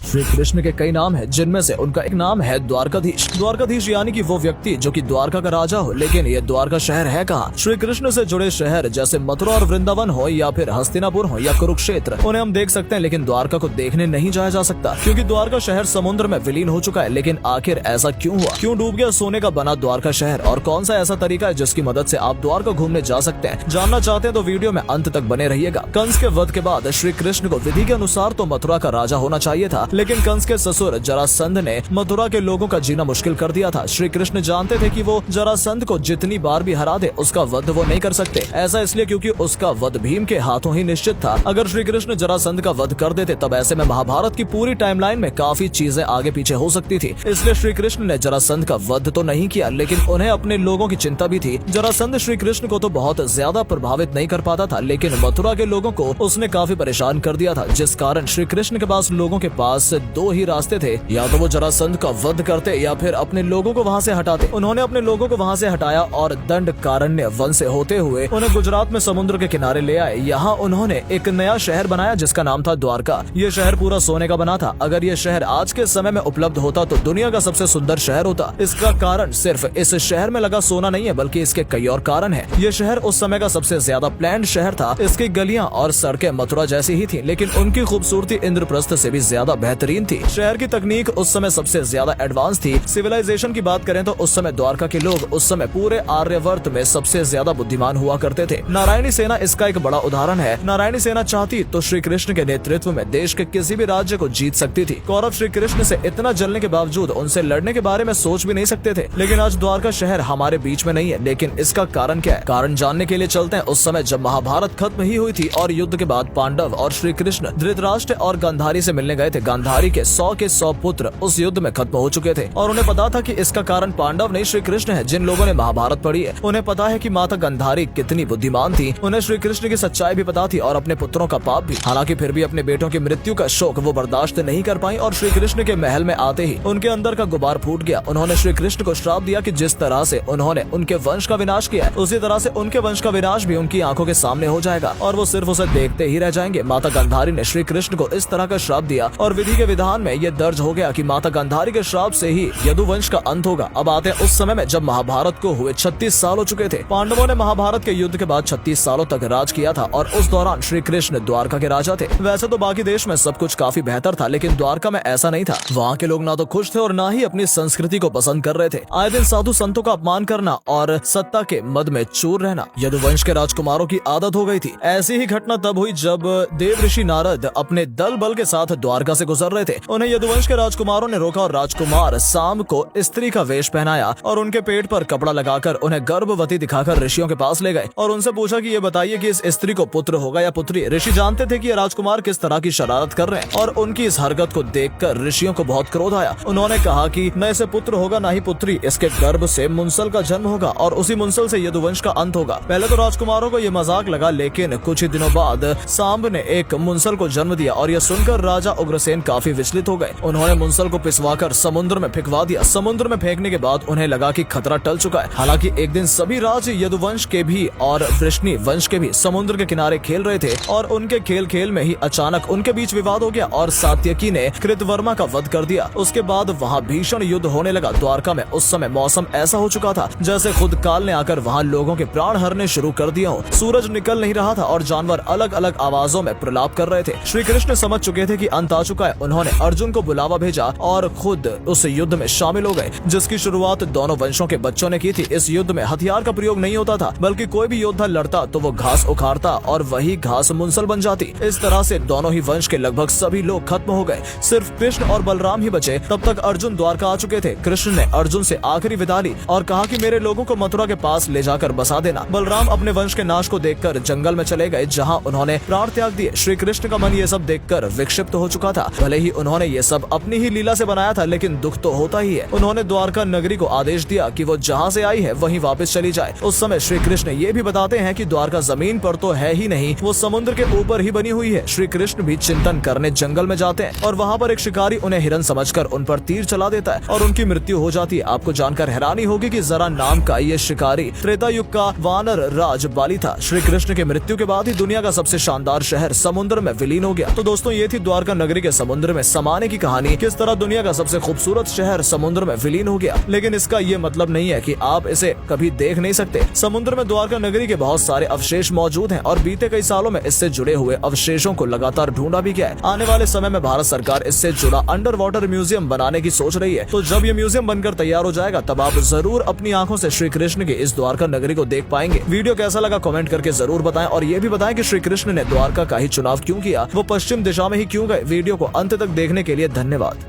श्री कृष्ण के कई नाम हैं, जिनमें से उनका एक नाम है द्वारकाधीश। द्वारकाधीश यानी कि वो व्यक्ति जो कि द्वारका का राजा हो, लेकिन ये द्वारका शहर है कहाँ? श्री कृष्ण से जुड़े शहर जैसे मथुरा और वृंदावन हो या फिर हस्तिनापुर हो या कुरुक्षेत्र, उन्हें हम देख सकते हैं, लेकिन द्वारका को देखने नहीं जाया जा सकता क्योंकि द्वारका शहर समुद्र में विलीन हो चुका है। लेकिन आखिर ऐसा क्यों हुआ? क्यों डूब गया सोने का बना द्वारका शहर? और कौन सा ऐसा तरीका है जिसकी मदद से आप द्वारका घूमने जा सकते हैं? जानना चाहते हैं तो वीडियो में अंत तक बने रहिएगा। कंस के वध के बाद श्री कृष्ण को विधि के अनुसार तो मथुरा का राजा होना चाहिए था, लेकिन कंस के ससुर जरासंध ने मथुरा के लोगों का जीना मुश्किल कर दिया था। श्री कृष्ण जानते थे कि वो जरासंध को जितनी बार भी हरा दे, उसका वध वो नहीं कर सकते। ऐसा इसलिए क्योंकि उसका वध भीम के हाथों ही निश्चित था। अगर श्री कृष्ण जरासंध का वध कर देते, तब ऐसे में महाभारत की पूरी टाइमलाइन में काफी चीजें आगे पीछे हो सकती थी। इसलिए श्री कृष्ण ने जरासंध का वध तो नहीं किया, लेकिन उन्हें अपने लोगों की चिंता भी थी। जरासंध श्री कृष्ण को तो बहुत ज्यादा प्रभावित नहीं कर पाता था, लेकिन मथुरा के लोगों को उसने काफी परेशान कर दिया था, जिस कारण श्री कृष्ण के पास लोगों के पास दो ही रास्ते थे। या तो वो जरासंध का वध करते या फिर अपने लोगों को वहाँ से हटाते। उन्होंने अपने लोगों को वहाँ से हटाया और दंडकारण्य वन से होते हुए उन्हें गुजरात में समुद्र के किनारे ले आए। यहाँ उन्होंने एक नया शहर बनाया जिसका नाम था द्वारका। ये शहर पूरा सोने का बना था। अगर ये शहर आज के समय में उपलब्ध होता तो दुनिया का सबसे सुंदर शहर होता। इसका कारण सिर्फ इस शहर में लगा सोना नहीं है, बल्कि इसके कई और कारण है। ये शहर उस समय का सबसे ज्यादा प्लान्ड शहर था। इसकी गलियां और सड़कें मथुरा जैसी ही थी, लेकिन उनकी खूबसूरती इंद्रप्रस्थ से भी ज्यादा बेहतरीन थी। शहर की तकनीक उस समय सबसे ज्यादा एडवांस थी। सिविलाइजेशन की बात करें तो उस समय द्वारका के लोग उस समय पूरे आर्यवर्त में सबसे ज्यादा बुद्धिमान हुआ करते थे। नारायणी सेना इसका एक बड़ा उदाहरण है। नारायणी सेना चाहती तो श्री कृष्ण के नेतृत्व में देश के किसी भी राज्य को जीत सकती थी। कौरव श्री कृष्ण से इतना जलने के बावजूद उनसे लड़ने के बारे में सोच भी नहीं सकते थे। लेकिन आज द्वारका शहर हमारे बीच में नहीं है, लेकिन इसका कारण क्या है? कारण जानने के लिए चलते हैं उस समय जब महाभारत खत्म ही हुई थी और युद्ध के बाद पांडव और श्री कृष्ण धृतराष्ट्र और गांधारी से मिलने गए थे। गांधारी के 100 पुत्र उस युद्ध में खत्म हो चुके थे और उन्हें पता था कि इसका कारण पांडव नहीं श्री कृष्ण है। जिन लोगों ने महाभारत पढ़ी है उन्हें पता है कि माता गांधारी कितनी बुद्धिमान थी। उन्हें श्री कृष्ण की सच्चाई भी पता थी और अपने पुत्रों का पाप भी। हालांकि फिर भी अपने बेटों की मृत्यु का शोक वो बर्दाश्त नहीं कर पाई और श्री कृष्ण के महल में आते ही उनके अंदर का गुबार फूट गया। उन्होंने श्री कृष्ण को श्राप दिया कि जिस तरह से उन्होंने उनके वंश का विनाश किया है, उसी तरह से उनके वंश का विनाश भी उनकी आंखों के सामने हो जाएगा और वो सिर्फ उसे देखते ही रह जाएंगे। माता गांधारी ने श्री कृष्ण को इस तरह का श्राप दिया और विधि के विधान में ये दर्ज हो गया कि माता गांधारी के श्राप से ही यदुवंश का अंत होगा। अब आते हैं उस समय में जब महाभारत को हुए 36 साल हो चुके थे। पांडवों ने महाभारत के युद्ध के बाद 36 सालों तक राज किया था और उस दौरान श्री कृष्ण द्वारका के राजा थे। वैसे तो बाकी देश में सब कुछ काफी बेहतर था, लेकिन द्वारका में ऐसा नहीं था। वहाँ के लोग ना तो खुश थे और ना ही अपनी संस्कृति को पसंद कर रहे थे। आए दिन साधु संतों का अपमान करना और सत्ता के मद में चूर रहना यदुवंश के राजकुमारों की आदत हो गई थी। ऐसी ही घटना तब हुई जब देव ऋषि नारद अपने दल बल के साथ द्वारका से गुजर रहे थे। उन्हें यदुवंश के राजकुमारों ने रोका और राजकुमार साम को स्त्री का वेश पहनाया और उनके पेट पर कपड़ा लगाकर उन्हें गर्भवती दिखाकर ऋषियों के पास ले गए और उनसे पूछा कि ये बताइए कि इस स्त्री को पुत्र होगा या पुत्री। ऋषि जानते थे कि ये राजकुमार किस तरह की शरारत कर रहे हैं और उनकी इस हरकत को देखकर ऋषियों को बहुत क्रोध आया। उन्होंने कहा कि न इसे पुत्र होगा ना ही पुत्री, इसके गर्भ से मुंसल का जन्म होगा और उसी मुंसल से यदुवंश का अंत होगा। पहले तो राजकुमारों को ये मजाक लगा, लेकिन कुछ ही दिनों बाद सांब ने एक मुंसल को जन्म दिया और यह सुनकर राजा उग्रसेन काफी विचलित हो गए। उन्होंने मुंसल को पिसवाकर समुद्र में फेंकवा दिया। समुद्र में फेंकने के बाद उन्हें लगा कि खतरा टल चुका है। हालांकि एक दिन सभी राज यदुवंश के भी और वृष्णि वंश के भी समुद्र के किनारे खेल रहे थे और उनके खेल में ही अचानक उनके बीच विवाद हो गया और सात्यकी ने कृतवर्मा का वध कर दिया। उसके बाद वहाँ भीषण युद्ध होने लगा। द्वारका में उस समय मौसम ऐसा हो चुका था जैसे खुद काल ने आकर वहाँ लोगों के प्राण हरने शुरू कर दिए हो। सूरज निकल नहीं रहा था और जानवर अलग अलग आवाजों में प्रलाप कर रहे थे। श्री कृष्ण समझ चुके थे कि अंत आ चुका है। उन्होंने अर्जुन को बुलावा भेजा और खुद उस युद्ध में शामिल हो गए, जिसकी शुरुआत दोनों वंशों के बच्चों ने की थी। इस युद्ध में हथियार का प्रयोग नहीं होता था, बल्कि कोई भी योद्धा लड़ता तो वो घास उखाड़ता और वही घास मुंसल बन जाती। इस तरह से दोनों ही वंश के लगभग सभी लोग खत्म हो गए। सिर्फ कृष्ण और बलराम ही बचे। तब तक अर्जुन द्वारका आ चुके थे। कृष्ण ने अर्जुन से आखिरी विदा ली और कहा कि मेरे लोगों को मथुरा के पास ले जाकर बसा देना। बलराम अपने वंश के नाश को देखकर जंगल में चले गए, जहां उन्होंने प्राण त्याग दिए। श्री कृष्ण का मन ये सब देखकर विक्षिप्त हो चुका था। भले ही उन्होंने ये सब अपनी ही लीला से बनाया था, लेकिन दुख तो होता ही है। उन्होंने द्वारका नगरी को आदेश दिया कि वो जहाँ से आई है वहीं वापस चली जाए। उस समय श्री कृष्ण ये भी बताते हैं कि द्वारका जमीन पर तो है ही नहीं, वो समुद्र के ऊपर ही बनी हुई है। श्री कृष्ण भी चिंतन करने जंगल में जाते हैं और वहाँ पर एक शिकारी उन्हें हिरन समझकर उन पर तीर चला देता है और उनकी मृत्यु हो जाती है। आपको जानकर हैरानी होगी कि जरा नाम का ये शिकारी त्रेता युग का वानर राज बाली था। श्री कृष्ण की मृत्यु के बाद ही दुनिया का सबसे शानदार शहर समुद्र में विलीन हो गया। तो दोस्तों, ये थी द्वारका नगरी के समुद्र समुद्र में समाने की कहानी, किस तरह दुनिया का सबसे खूबसूरत शहर समुद्र में विलीन हो गया। लेकिन इसका ये मतलब नहीं है कि आप इसे कभी देख नहीं सकते। समुद्र में द्वारका नगरी के बहुत सारे अवशेष मौजूद हैं और बीते कई सालों में इससे जुड़े हुए अवशेषों को लगातार ढूंढा भी गया है। आने वाले समय में भारत सरकार इससे जुड़ा अंडर वाटर म्यूजियम बनाने की सोच रही है। तो जब ये म्यूजियम बनकर तैयार हो जाएगा तब आप जरूर अपनी आंखों से श्री कृष्ण के इस द्वारका नगरी को देख पाएंगे। वीडियो कैसा लगा कमेंट करके जरूर बताएं और ये भी बताएं कि श्री कृष्ण ने द्वारका का ही चुनाव क्यों किया, वो पश्चिम दिशा में ही क्यों गए। वीडियो को अंत तक देखने के लिए धन्यवाद।